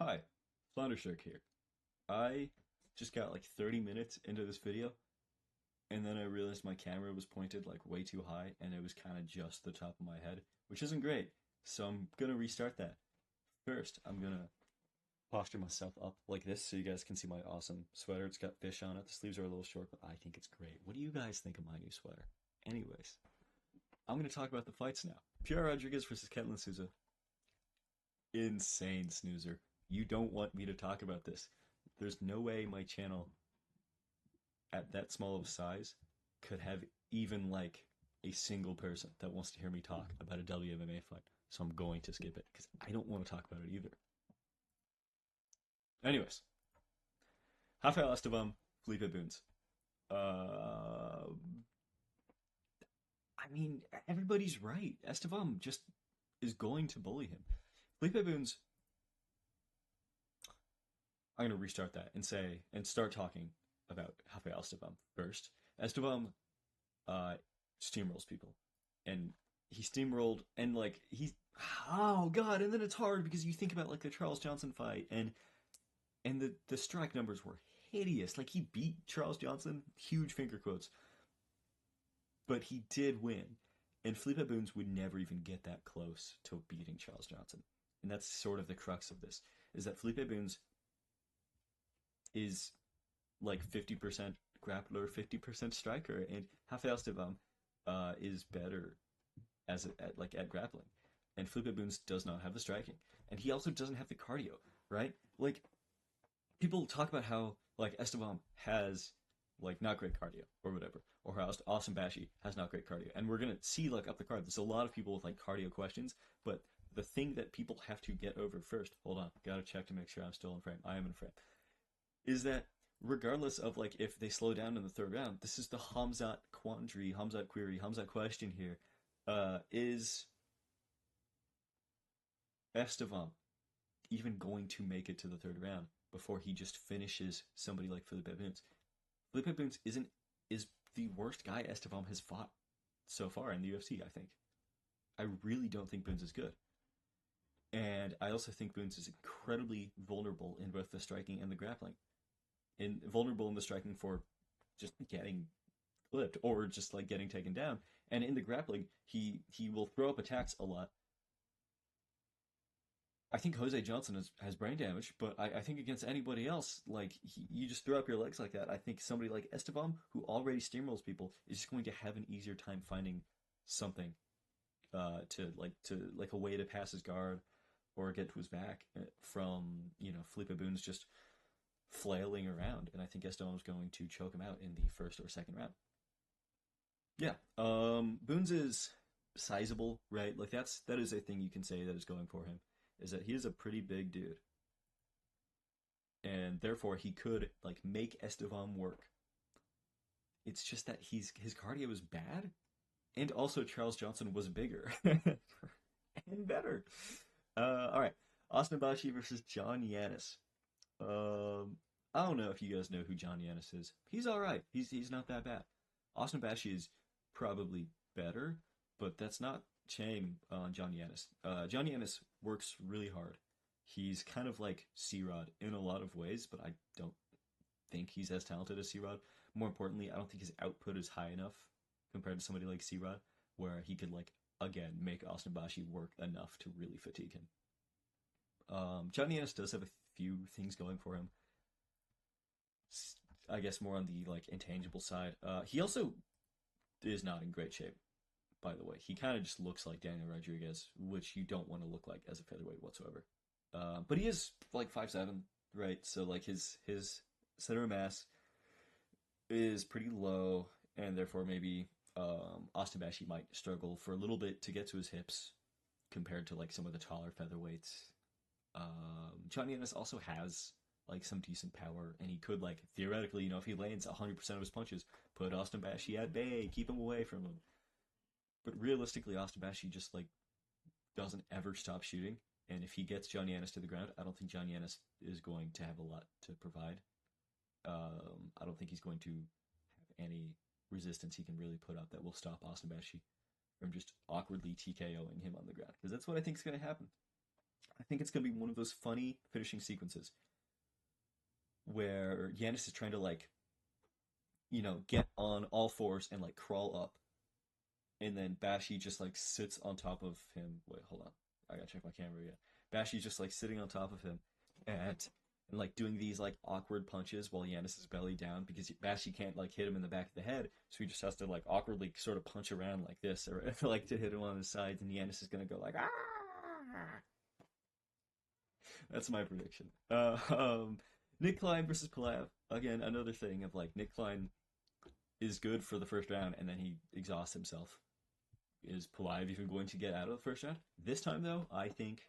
Hi, Floundershark here. I just got like 30 minutes into this video, and then I realized my camera was pointed like way too high, and it was kind of just the top of my head, which isn't great. So I'm gonna restart that. First, I'm gonna posture myself up like this so you guys can see my awesome sweater. It's got fish on it. The sleeves are a little short, but I think it's great. What do you guys think of my new sweater? Anyways, I'm gonna talk about the fights now. Pierre Rodriguez versus Ketlin Souza. Insane snoozer. You don't want me to talk about this. There's no way my channel at that small of a size could have even like a single person that wants to hear me talk about a WMMA fight. So I'm going to skip it because I don't want to talk about it either. Anyways, Rafael Estevam, Felipe Bunes. Uh, I mean, everybody's right. Estevam just is going to bully him. Felipe Bunes, I'm going to restart that and start talking about Rafael Estevam first. Estevam steamrolls people, and he steamrolled, and like he's oh god, and then it's hard because you think about like the Charles Johnson fight, and the strike numbers were hideous. Like he beat Charles Johnson, huge finger quotes, but he did win, and Felipe Bunes would never even get that close to beating Charles Johnson, and that's sort of the crux of this is that Felipe Bunes is like 50% grappler, 50% striker, and Rafael Estevam is better at grappling. And Felipe Bunes does not have the striking, and he also doesn't have the cardio, right? Like people talk about how like Estevam has like not great cardio or whatever, or how Austin Bashi has not great cardio, and we're gonna see like up the card. There's a lot of people with like cardio questions, but the thing that people have to get over first. Hold on, gotta check to make sure I'm still in frame. I am in frame. Is that regardless of like if they slow down in the third round, this is the Hamzat quandary, Hamzat query, Hamzat question here. Is Estevam even going to make it to the third round before he just finishes somebody like Felipe Bunes? Felipe Bunes is the worst guy Estevam has fought so far in the UFC, I think. I really don't think Bunes is good. And I also think Bunes is incredibly vulnerable in both the striking and the grappling. And vulnerable in the striking for just getting clipped or just like getting taken down. And in the grappling, he will throw up attacks a lot. I think Jose Johnson has brain damage, but I think against anybody else, like you just throw up your legs like that. I think somebody like Estevam, who already steamrolls people, is just going to have an easier time finding something to a way to pass his guard or get to his back from Felipe Bunes just flailing around. And I think Estevam is going to choke him out in the first or second round. Yeah, Bunes is sizable, right? Like that is a thing you can say that is going for him is that he is a pretty big dude, and therefore he could like make Estevam work. It's just that his cardio is bad, and also Charles Johnson was bigger and better. All right, Austin Bashi versus John Yanis. Um, I don't know if you guys know who John Yanis is. He's all right. He's not that bad. Austin Bashi is probably better, but that's not shame on John Yanis. John Yanis works really hard. He's kind of like C-Rod in a lot of ways, but I don't think he's as talented as C-Rod. More importantly, I don't think his output is high enough compared to somebody like C-Rod, where he could like again make Austin Bashi work enough to really fatigue him. John Yanis does have a few things going for him. I guess more on the like intangible side. He also is not in great shape, by the way. He kind of just looks like Daniel Rodriguez, which you don't want to look like as a featherweight whatsoever. But he is like 5'7", right? So like his center of mass is pretty low, and therefore maybe Austin Bashi might struggle for a little bit to get to his hips compared to like some of the taller featherweights. John Yanis also has like some decent power, and he could like theoretically, if he lands 100% of his punches, put Austin Bashi at bay, keep him away from him. But realistically, Austin Bashi just like doesn't ever stop shooting, and if he gets John Yanis to the ground, I don't think John Yanis is going to have a lot to provide. I don't think he's going to have any resistance he can really put up that will stop Austin Bashi from just awkwardly TKOing him on the ground, because that's what I think is going to happen. I think it's gonna be one of those funny finishing sequences where Yanis is trying to like, get on all fours and like crawl up, and then Bashi just like sits on top of him. Wait, hold on, I gotta check my camera again. Bashi just like sitting on top of him, and like doing these like awkward punches while Yanis is belly down because Bashi can't like hit him in the back of the head, so he just has to like awkwardly sort of punch around like this or like to hit him on the sides, and Yanis is gonna go like ah. That's my prediction. Nick Klein versus Pulayev. Again, another thing of like Nick Klein is good for the first round and then he exhausts himself. Is Pulayev even going to get out of the first round? This time, though, I think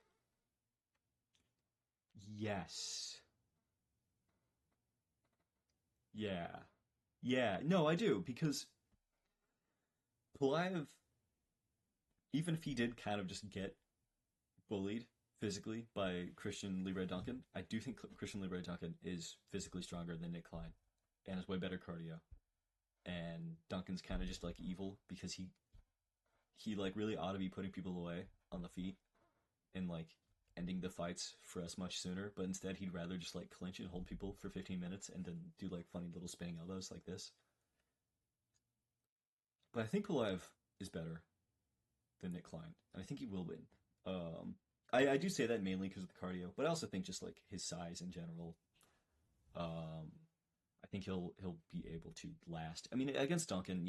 yes. Yeah. Yeah. No, I do, because Pulayev, even if he did kind of just get bullied physically by Christian Libre Duncan, I do think Christian Libre Duncan is physically stronger than Nick Klein and has way better cardio. And Duncan's kind of just like evil because he like really ought to be putting people away on the feet and like ending the fights for us much sooner, but instead he'd rather just like clinch and hold people for 15 minutes and then do like funny little spinning elbows like this. But I think Pulayev is better than Nick Klein, and I think he will win. I do say that mainly because of the cardio, but I also think just like his size in general. I think he'll be able to last. I mean, against Duncan,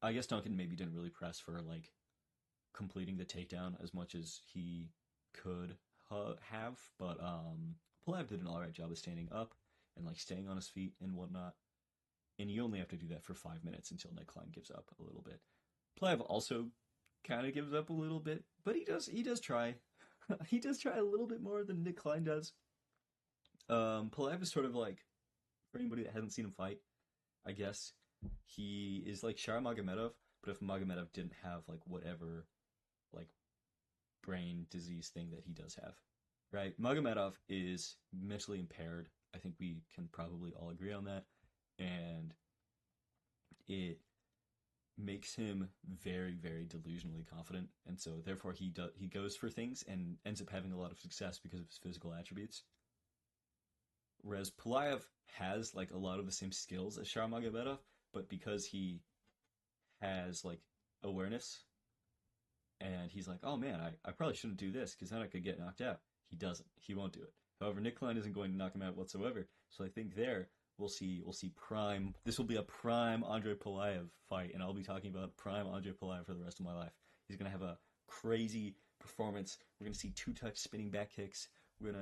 I guess Duncan maybe didn't really press for like completing the takedown as much as he could have, but Pulayev did an all right job of standing up and like staying on his feet and whatnot. And you only have to do that for 5 minutes until Nick Klein gives up a little bit. Pulayev also kind of gives up a little bit, but he does try. He does try a little bit more than Nick Klein does. Pulayev is sort of like, for anybody that hasn't seen him fight, I guess he is like Shara Magomedov, but if Magomedov didn't have like whatever like brain disease thing that he does have, right? Magomedov is mentally impaired. I think we can probably all agree on that, and it makes him very, very delusionally confident, and so therefore he goes for things and ends up having a lot of success because of his physical attributes. Whereas Pulayev has like a lot of the same skills as Sharmagomedov, but because he has like awareness and he's like, oh man, I probably shouldn't do this because then I could get knocked out. He doesn't. He won't do it. However, Nick Klein isn't going to knock him out whatsoever. So I think there we'll see prime. This will be a prime Andre Pulayev fight, and I'll be talking about prime Andre Pulayev for the rest of my life. He's gonna have a crazy performance. We're gonna see two-touch spinning back kicks. We're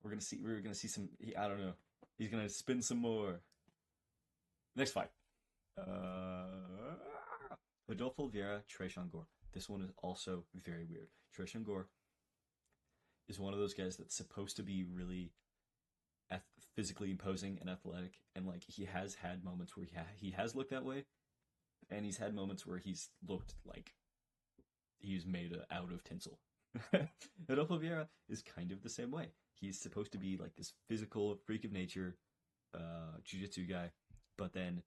gonna see some. I don't know. He's gonna spin some more. Next fight. Rodolfo Viera, Tresean Gore. This one is also very weird. Tresean Gore is one of those guys that's supposed to be really physically imposing and athletic, and like he has had moments where he has looked that way, and he's had moments where he's looked like he's made out of tinsel. Rodolfo Viera is kind of the same way. He's supposed to be like this physical freak of nature, jiu-jitsu guy, but then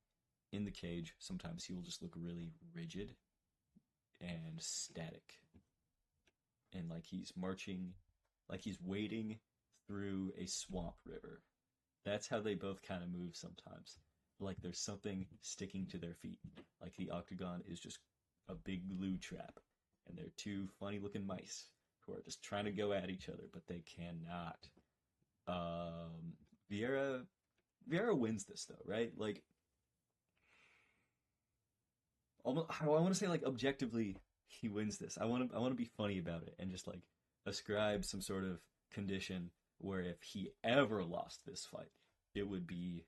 in the cage, sometimes he will just look really rigid and static. And like he's marching, like he's wading through a swamp river. That's how they both kind of move sometimes. Like there's something sticking to their feet. Like the octagon is just a big glue trap. And they're two funny looking mice who are just trying to go at each other, but they cannot. Viera wins this though, right? Like, almost, I want to say like objectively he wins this. I want to be funny about it and just like ascribe some sort of condition where if he ever lost this fight, it would be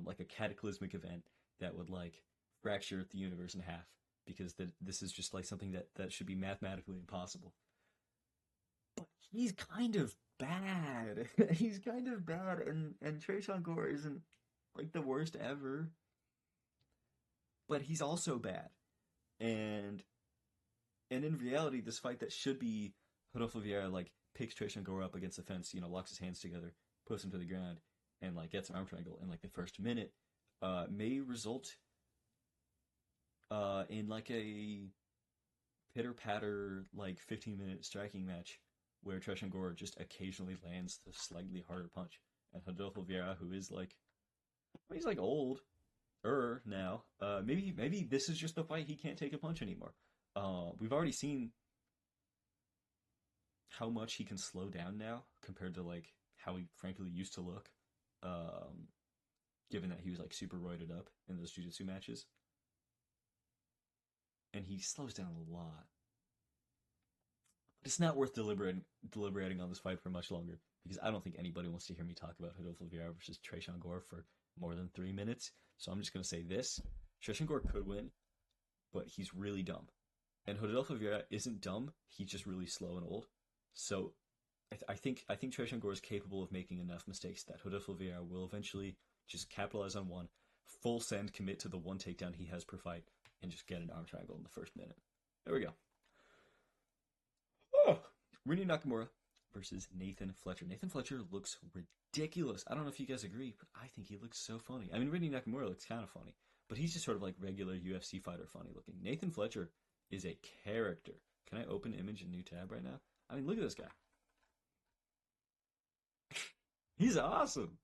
like a cataclysmic event that would like fracture the universe in half, because this is just like something that should be mathematically impossible. But he's kind of bad. He's kind of bad, and Tresean Gore isn't like the worst ever, but he's also bad. And in reality, this fight that should be Rodolfo Vieira like picks Tresean Gore up against the fence, locks his hands together, puts him to the ground, and like gets an arm triangle in like the first minute, may result in like a pitter patter like 15-minute striking match where Gore just occasionally lands the slightly harder punch, and Rodolfo Viera, who is like, he's like old now. Maybe this is just the fight he can't take a punch anymore. We've already seen how much he can slow down now compared to like how he frankly used to look. Given that he was like super roided up in those jiu-jitsu matches. And he slows down a lot. But it's not worth deliberating on this fight for much longer, because I don't think anybody wants to hear me talk about Rodolfo Viera versus Gore for more than 3 minutes. So I'm just going to say this. Gore could win, but he's really dumb. And Rodolfo Viera isn't dumb, he's just really slow and old. So I think Gore is capable of making enough mistakes that Rodolfo Viera will eventually just capitalize on one, full send, commit to the one takedown he has per fight, and just get an arm triangle in the first minute. There we go. Oh, Nakamura versus Nathan Fletcher. Nathan Fletcher looks ridiculous. I don't know if you guys agree, but I think he looks so funny. I mean, Nakamura looks kind of funny, but he's just sort of like regular UFC fighter funny looking. Nathan Fletcher is a character. Can I open image in new tab right now? I mean, look at this guy. He's awesome.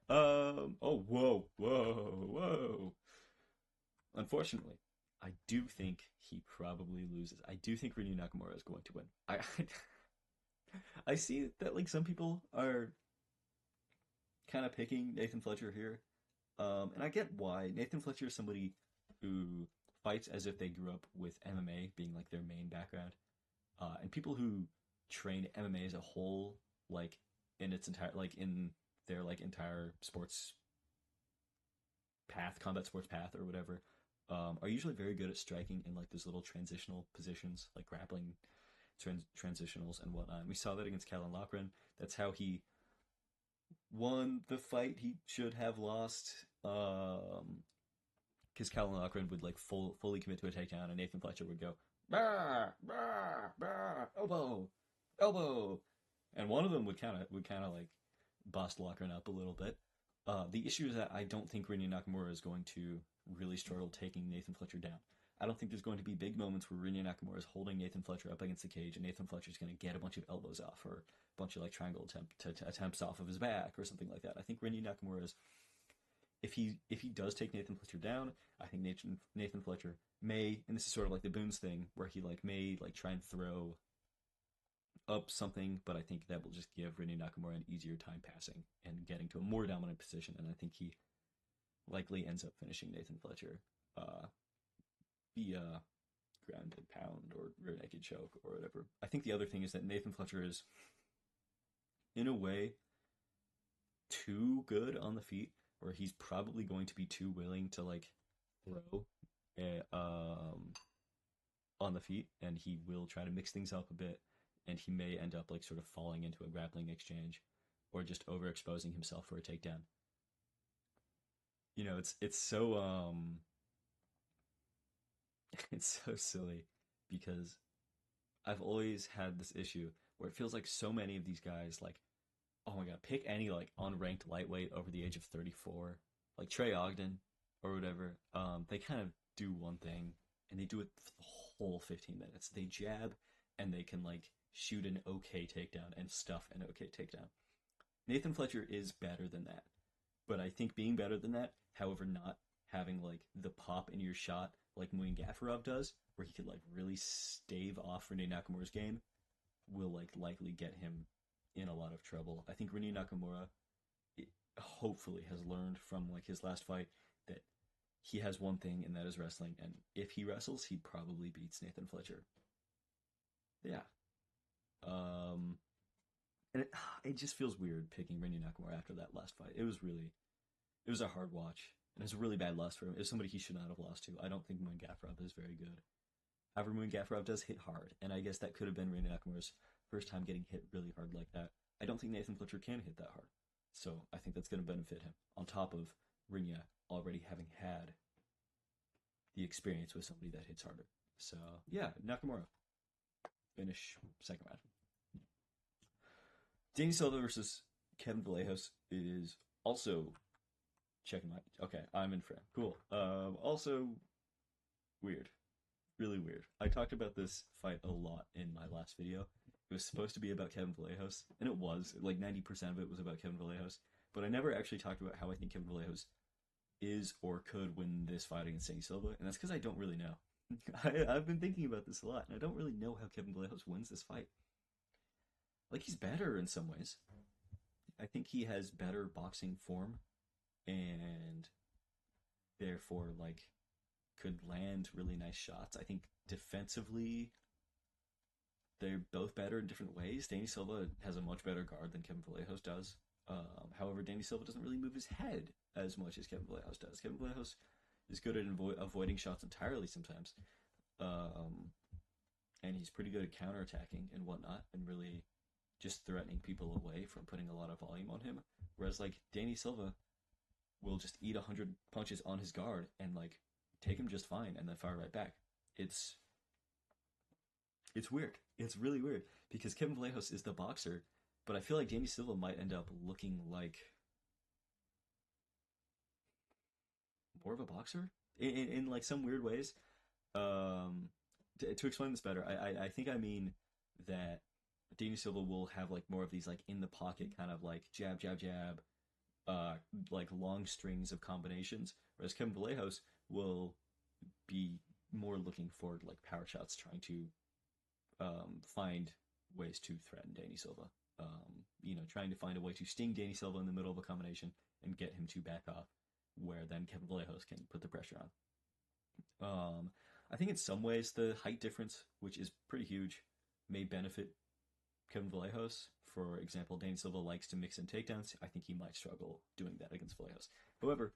Oh, whoa. Unfortunately, I do think he probably loses. I do think Nakamura is going to win. I see that like some people are kind of picking Nathan Fletcher here. And I get why. Nathan Fletcher is somebody who fights as if they grew up with MMA being like their main background. And people who train MMA as a whole, like in its entire, like in their like entire sports path, combat sports path or whatever, are usually very good at striking in like those little transitional positions, like grappling transitionals and whatnot. And we saw that against Callan Loughran. That's how he won the fight he should have lost. Because Callan Loughran would like fully commit to a takedown, and Nathan Fletcher would go bah, bah, bah, elbow, and one of them would kind of like bust Loughran up a little bit. The issue is that I don't think Nakamura is going to really struggle taking Nathan Fletcher down. I don't think there's going to be big moments where Nakamura is holding Nathan Fletcher up against the cage and Nathan Fletcher is going to get a bunch of elbows off or a bunch of like triangle attempts off of his back or something like that. I think Nakamura is, if he does take Nathan Fletcher down, I think Nathan Fletcher may, and this is sort of like the Bunes thing, where he like may like try and throw up something, but I think that will just give Nakamura an easier time passing and getting to a more dominant position, and I think he likely ends up finishing Nathan Fletcher via ground and pound or rear naked choke or whatever. I think the other thing is that Nathan Fletcher is, in a way, too good on the feet, where he's probably going to be too willing to like throw on the feet, and he will try to mix things up a bit, and he may end up like sort of falling into a grappling exchange or just overexposing himself for a takedown. You know, it's so it's so silly, because I've always had this issue where it feels like so many of these guys, like, oh my god, pick any like unranked lightweight over the age of 34, like Trey Ogden or whatever. They kind of do one thing and they do it for the whole 15 minutes. They jab and they can like shoot an okay takedown and stuff an okay takedown. Nathan Fletcher is better than that, but I think being better than that, however, not having like the pop in your shot like Muin Gafurov does, where he could like really stave off Rene Nakamura's game, will like likely get him in a lot of trouble. I think Rene Nakamura hopefully has learned from like his last fight that he has one thing, and that is wrestling, and if he wrestles, he probably beats Nathan Fletcher. Yeah. And it just feels weird picking Rene Nakamura after that last fight. It was a hard watch. And it was a really bad loss for him. It was somebody he should not have lost to. I don't think Muin Gafurov is very good. However, Muin Gafurov does hit hard, and I guess that could have been Rene Nakamura's first time getting hit really hard like that. I don't think Nathan Fletcher can hit that hard. So I think that's going to benefit him, on top of Rene already having had the experience with somebody that hits harder. So, yeah, Nakamura. Finish second round. Danny Silva versus Kevin Vallejos is also... checking my... Okay, I'm in frame. Cool. Also, weird. really weird. I talked about this fight a lot in my last video. It was supposed to be about Kevin Vallejos, and it was. Like 90% of it was about Kevin Vallejos. But I never actually talked about how I think Kevin Vallejos is or could win this fight against Danny Silva, and that's because I don't really know. I've been thinking about this a lot, and I don't really know how Kevin Vallejos wins this fight. Like, he's better in some ways. I think he has better boxing form, and therefore, like, could land really nice shots. I think defensively, they're both better in different ways. Danny Silva has a much better guard than Kevin Vallejos does. However, Danny Silva doesn't really move his head as much as Kevin Vallejos does. Kevin Vallejos is good at avoiding shots entirely sometimes. And he's pretty good at counterattacking and whatnot, and really just threatening people away from putting a lot of volume on him. Whereas, like, Danny Silva will just eat 100 punches on his guard and, like, take him just fine and then fire right back. It's weird. It's really weird because Kevin Vallejos is the boxer, but I feel like Danny Silva might end up looking like more of a boxer in like some weird ways. To explain this better, I think I mean that Danny Silva will have like more of these like in the pocket kind of like jab jab jab, like long strings of combinations, whereas Kevin Vallejos will be more looking for like power shots, trying to find ways to threaten Danny Silva. Trying to find a way to sting Danny Silva in the middle of a combination and get him to back off, where then Kevin Vallejos can put the pressure on. I think in some ways the height difference, which is pretty huge, may benefit Kevin Vallejos. For example, Danny Silva likes to mix in takedowns. I think he might struggle doing that against Vallejos. However,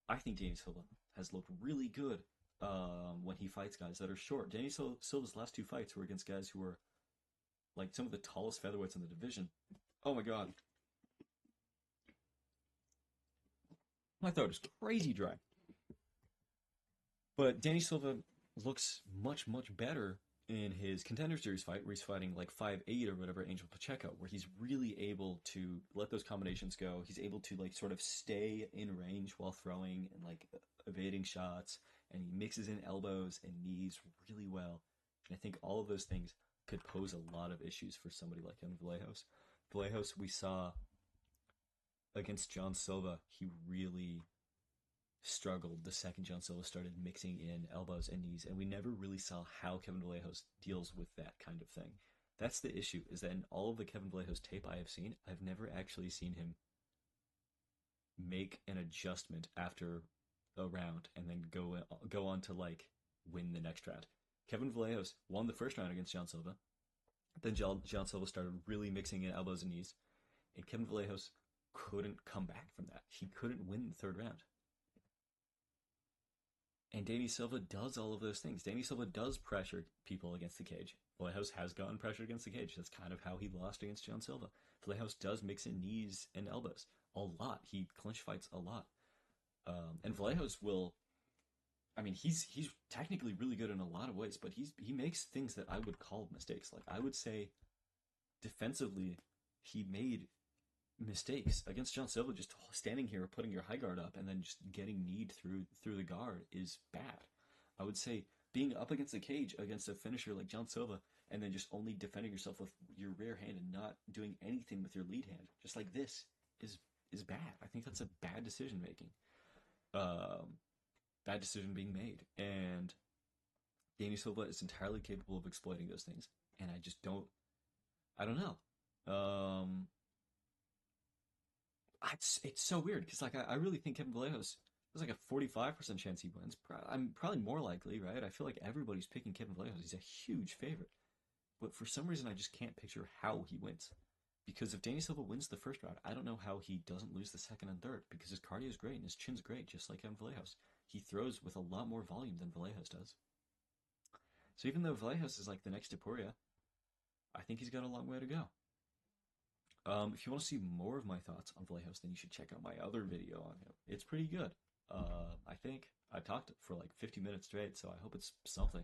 I think Danny Silva has looked really good when he fights guys that are short. Danny Silva's last two fights were against guys who were like some of the tallest featherweights in the division. Oh my god. My throat is crazy dry. But Danny Silva looks much, much better in his Contender Series fight, where he's fighting like 5'8" or whatever, Angel Pacheco, where he's really able to let those combinations go. He's able to like sort of stay in range while throwing and like evading shots, and he mixes in elbows and knees really well. And I think all of those things could pose a lot of issues for somebody like Kevin Vallejos. Vallejos, we saw against John Silva, he really struggled the second John Silva started mixing in elbows and knees, and we never really saw how Kevin Vallejos deals with that kind of thing. That's the issue, is that in all of the Kevin Vallejos tape I have seen, I've never actually seen him make an adjustment after a round and then go on to like win the next round. Kevin Vallejos won the first round against John Silva. Then John Silva started really mixing in elbows and knees, and Kevin Vallejos couldn't come back from that. He couldn't win the third round. And Danny Silva does all of those things. Danny Silva does pressure people against the cage. Vallejos has gotten pressure against the cage. That's kind of how he lost against John Silva. Vallejos does mix in knees and elbows a lot. He clinch fights a lot. And Vallejos will... I mean, he's technically really good in a lot of ways, but he makes things that I would call mistakes. Like, I would say defensively, he made mistakes against John Silva. Just standing here, putting your high guard up, and then just getting kneed through the guard is bad. I would say being up against the cage against a finisher like John Silva, and then just only defending yourself with your rear hand and not doing anything with your lead hand, just like this, is bad. I think that's a bad decision making. Bad decision being made, and Danny Silva is entirely capable of exploiting those things, and I don't know. It's so weird because like I really think Kevin Vallejos, there's like a 45% chance he wins. I'm probably more likely, right? I feel like everybody's picking Kevin Vallejos. He's a huge favorite, but for some reason I just can't picture how he wins. Because if Danny Silva wins the first round, I don't know how he doesn't lose the second and third, because his cardio is great and his chin's great, just like Kevin Vallejos. He throws with a lot more volume than Vallejos does. So even though Vallejos is like the next Tatsuro, I think he's got a long way to go. If you want to see more of my thoughts on Vallejos, then you should check out my other video on him. It's pretty good. I think I talked for like 50 minutes straight, so I hope it's something.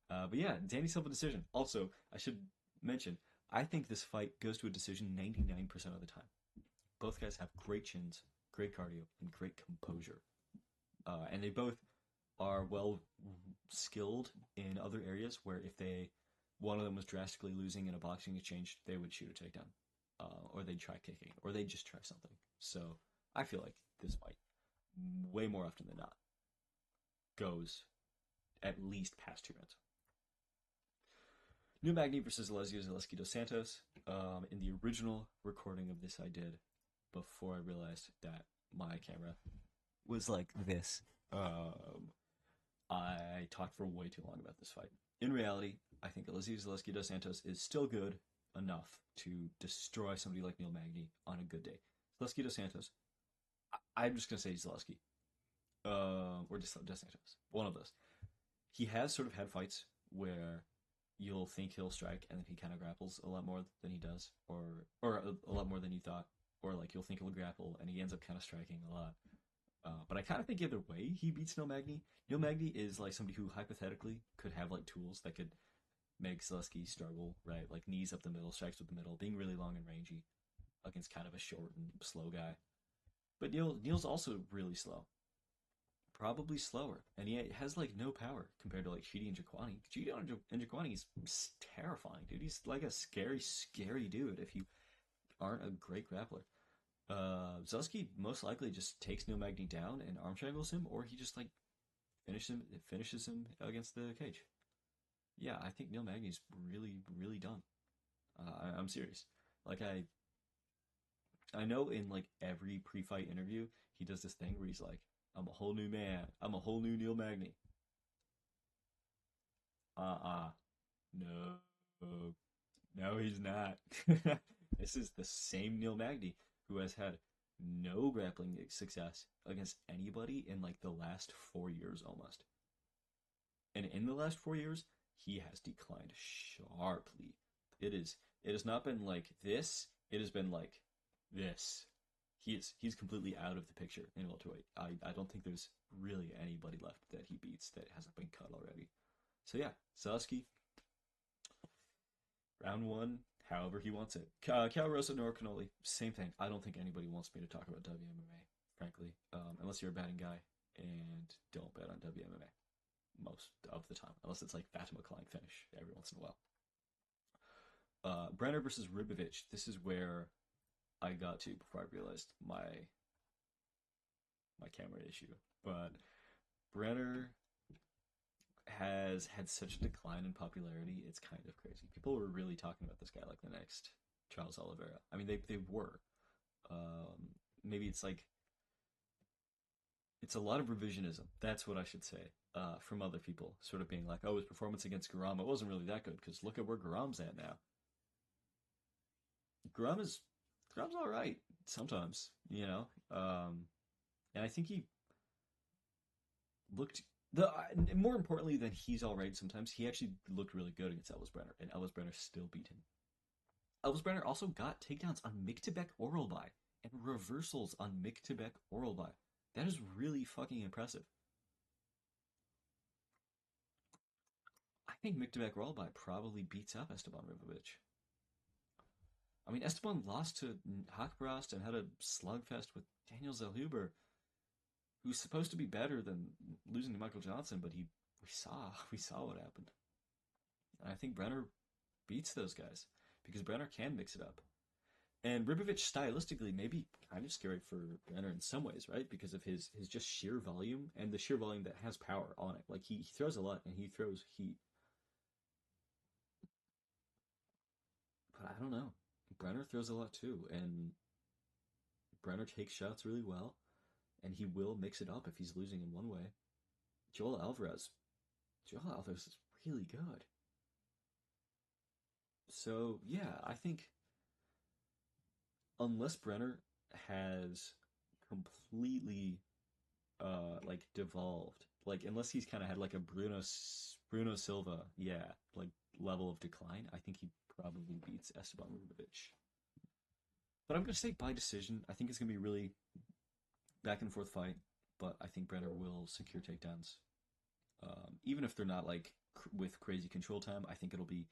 But yeah, Danny Silva decision. Also, I should mention, I think this fight goes to a decision 99% of the time. Both guys have great chins, great cardio, and great composure. And they both are well skilled in other areas where if one of them was drastically losing in a boxing exchange, they would shoot a takedown, or they'd try kicking, or they'd just try something. So I feel like this fight, way more often than not, goes at least past 2 rounds. New Magny versus Zaleski dos Santos. In the original recording of this, I did before I realized that my camera was like this. I talked for way too long about this fight. In reality, I think Zaleski dos Santos is still good enough to destroy somebody like Neil Magny on a good day. Zaleski dos Santos, I'm just gonna say Zaleski, or dos Santos, one of those. He has sort of had fights where you'll think he'll strike and then he kind of grapples a lot more than he does, or a lot more than you thought, or like you'll think he'll grapple and he ends up kind of striking a lot. But I kind of think either way he beats Neil Magny. Neil Magny is like somebody who hypothetically could have like tools that could make Zaleski struggle, right? Like knees up the middle, strikes with the middle, being really long and rangy against kind of a short and slow guy. But Neil's also really slow. Probably slower. And he has like no power compared to like Chidi and Jaquani. Chidi and Jaquani is terrifying, dude. He's like a scary, scary dude if you aren't a great grappler. Zaleski most likely just takes Neil Magny down and arm triangles him, or he just like finishes him against the cage. Yeah, I think Neil Magny's really, really done. I'm serious. Like I know in like every pre-fight interview, he does this thing where he's like, "I'm a whole new man. I'm a whole new Neil Magny." No, no, he's not. This is the same Neil Magny who has had no grappling success against anybody in like the last 4 years almost. And in the last 4 years, he has declined sharply. It has not been like this. It has been like this. He's completely out of the picture in welterweight. I don't think there's really anybody left that he beats that hasn't been cut already. So yeah, Zaleski, round one, however he wants it. Cal Rosa Nor Canoli, same thing. I don't think anybody wants me to talk about WMMA, frankly, unless you're a betting guy, and don't bet on WMMA most of the time, unless it's like Fatima Klein finish every once in a while. Brenner versus Ribovics. This is where I got to before I realized my camera issue. But Brenner has had such a decline in popularity, it's kind of crazy. People were really talking about this guy like the next Charles Oliveira. I mean, they were. Maybe it's like it's a lot of revisionism. That's what I should say. From other people, sort of being like, "Oh, his performance against Garam, it wasn't really that good because look at where Garam's at now." Garam's all right sometimes, you know. And I think he looked the more importantly than he's all right sometimes. He actually looked really good against Elvis Brenner, and Elvis Brenner still beat him. Elvis Brenner also got takedowns on Miktebek oral by and reversals on Miktebek oral by. That is really fucking impressive. I think Miktebek oral by probably beats up Esteban Ribovics. I mean, Esteban lost to Hakbrast and had a slugfest with Daniel Zellhuber, who's supposed to be better than losing to Michael Johnson, but we saw what happened. And I think Brenner beats those guys because Brenner can mix it up. And Ribovics stylistically may be kind of scary for Brenner in some ways, right? Because of his just sheer volume and the sheer volume that has power on it. Like he throws a lot and he throws heat. But I don't know. Brenner throws a lot too, and Brenner takes shots really well, and he will mix it up if he's losing in one way. Joel Alvarez is really good. So yeah, I think unless Brenner has completely like devolved, like unless he's kind of had like a Bruno Silva, yeah, like level of decline, I think he probably beats Esteban Ribovics. But I'm gonna say by decision. I think it's gonna be really back and forth fight, but I think Brenner will secure takedowns. Even if they're not like with crazy control time, I think it'll be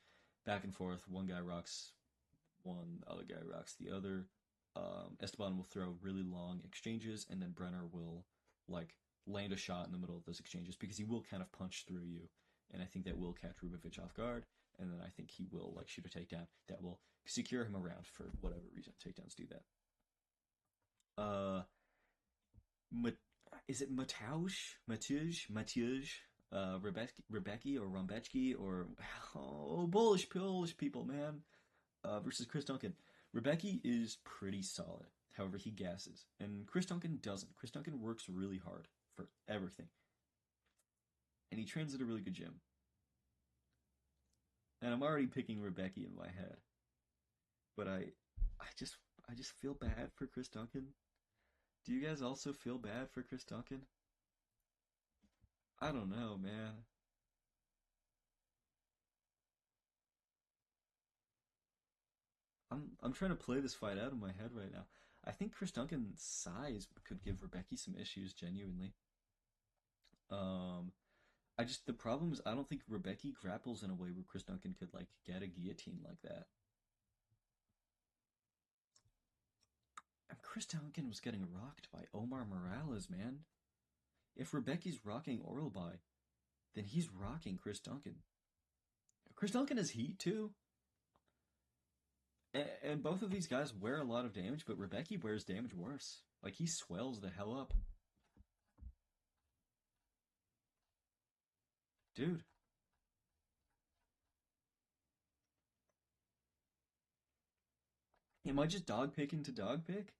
back and forth. One guy rocks one, other guy rocks the other. Esteban will throw really long exchanges, and then Brenner will like land a shot in the middle of those exchanges because he will kind of punch through you, and I think that will catch Ribovics off guard, and then I think he will like shoot a takedown that will secure him around for whatever reason. Takedowns do that. Is it Mateusz, Rebecki or Rombechki or Polish people, man, versus Chris Duncan. Rebecki is pretty solid. However, he gasses, and Chris Duncan doesn't. Chris Duncan works really hard for everything, and he trains at a really good gym. And I'm already picking Rebecki in my head, but I just feel bad for Chris Duncan. Do you guys also feel bad for Chris Duncan? I don't know, man. I'm trying to play this fight out in my head right now. I think Chris Duncan's size could give Rebecki some issues, genuinely. Um, I just the problem is I don't think Rebecki grapples in a way where Chris Duncan could like get a guillotine like that. And Chris Duncan was getting rocked by Omar Morales, man. If Rebecki's rocking Oral by, then he's rocking Chris Duncan. Chris Duncan has heat too. And both of these guys wear a lot of damage, but Rebecki wears damage worse. Like, he swells the hell up. Dude. Am I just dog picking to dog pick?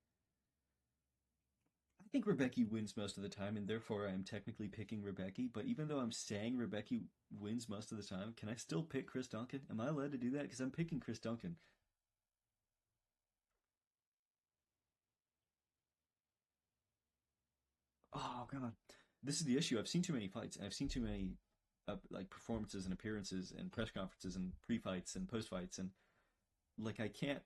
I think Rebecki wins most of the time, and therefore I am technically picking Rebecki. But even though I'm saying Rebecki wins most of the time, can I still pick Chris Duncan? Am I allowed to do that? Because I'm picking Chris Duncan. Oh, God. This is the issue. I've seen too many fights, and I've seen too many like performances and appearances and press conferences and pre-fights and post-fights, and like I can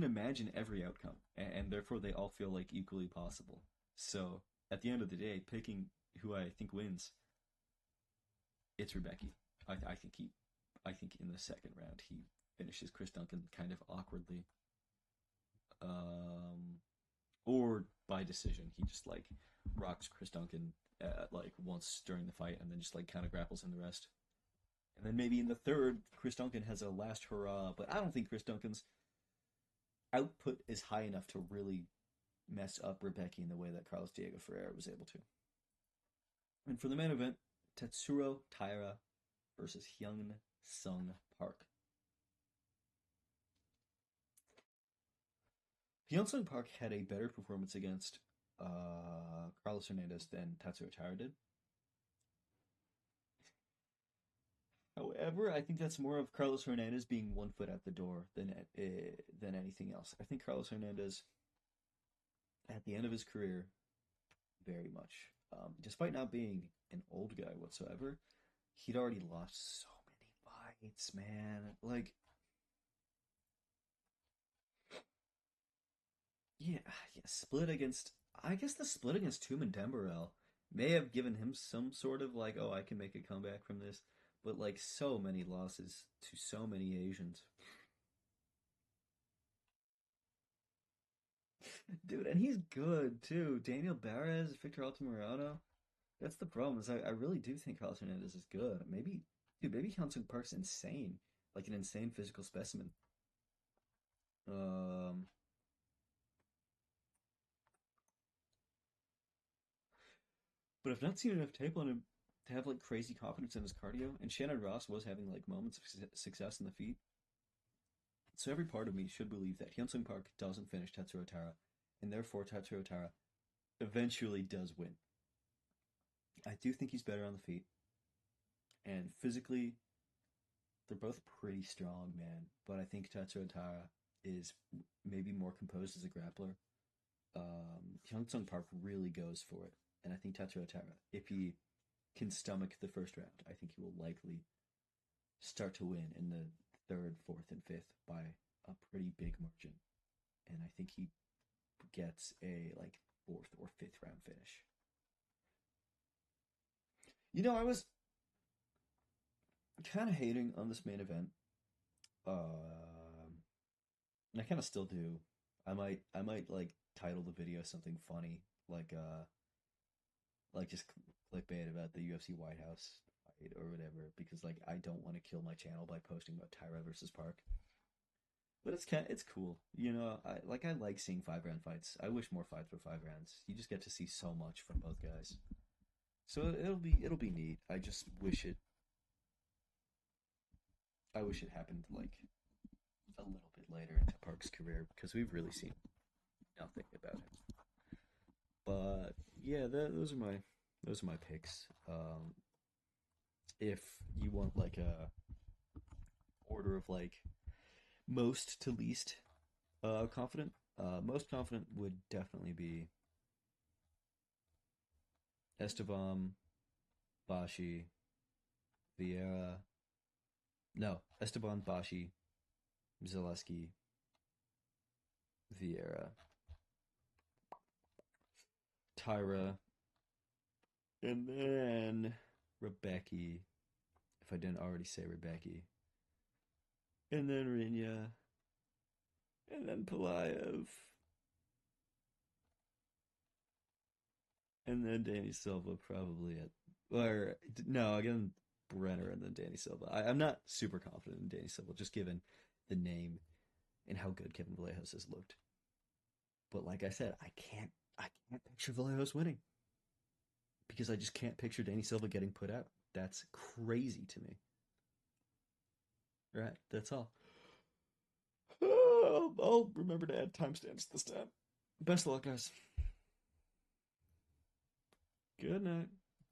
imagine every outcome, and therefore they all feel like equally possible. So at the end of the day, picking who I think wins, it's Rebecki. I think I think in the second round he finishes Chris Duncan kind of awkwardly, um, or by decision. He just like rocks Chris Duncan like once during the fight, and then just like kind of grapples in the rest. And then maybe in the third, Chris Duncan has a last hurrah, but I don't think Chris Duncan's output is high enough to really mess up Rebecki in the way that Carlos Diego Ferreira was able to. And for the main event, Tatsuro Taira versus Hyun Sung Park. Hyun Sung Park had a better performance against Carlos Hernandez than Tatsuro Taira did. However, I think that's more of Carlos Hernandez being 1 foot out the door than anything else. I think Carlos Hernandez, at the end of his career, very much, despite not being an old guy whatsoever, he'd already lost so many fights, man. Like, yeah, yeah, split against. I guess the split against Tumen Dembarel may have given him some sort of like, oh, I can make a comeback from this. But like so many losses to so many Asians, dude, and he's good too. Daniel Barres, Victor Altamirano. That's the problem. Is I really do think Carlos Hernandez is good. Maybe, dude, maybe Hyunsung Park's insane, like an insane physical specimen. Um, but I've not seen enough tape on him to have like crazy confidence in his cardio. And Shannon Ross was having like moments of success in the feet. So every part of me should believe that Hyunsung Park doesn't finish Tatsuro Tara, and therefore Tatsuro Tara eventually does win. I do think he's better on the feet, and physically, they're both pretty strong, man. But I think Tatsuro Tara is maybe more composed as a grappler. Hyunsung Park really goes for it, and I think Tatsuro Tara, if he can stomach the first round, I think he will likely start to win in the third, fourth, and fifth by a pretty big margin. And I think he gets a like fourth or fifth round finish. I was kind of hating on this main event. And I kind of still do. I might like title the video something funny, like just clickbait about the UFC White House fight or whatever, because like I don't want to kill my channel by posting about Taira versus Park. But it's cool, you know. I like seeing 5 round fights. I wish more fights were 5 rounds. You just get to see so much from both guys. So it'll be neat. I wish it happened like a little bit later into Park's career because we've really seen nothing about him. But yeah, those are my picks. If you want like a order of like most to least confident, most confident would definitely be Estevam, Bashi, Viera. No, Esteban, Bashi, Zaleski, Viera, Taira, and then Rebecki, if I didn't already say Rebecki, and then Rinya, and then Pulayev, and then Danny Silva probably or no, again, Brenner and then Danny Silva. I'm not super confident in Danny Silva, just given the name and how good Kevin Vallejos has looked. But like I said, I can't picture Vallejos winning because I just can't picture Danny Silva getting put out. That's crazy to me. Right, that's all. I'll remember to add timestamps this time. Best of luck, guys. Good night.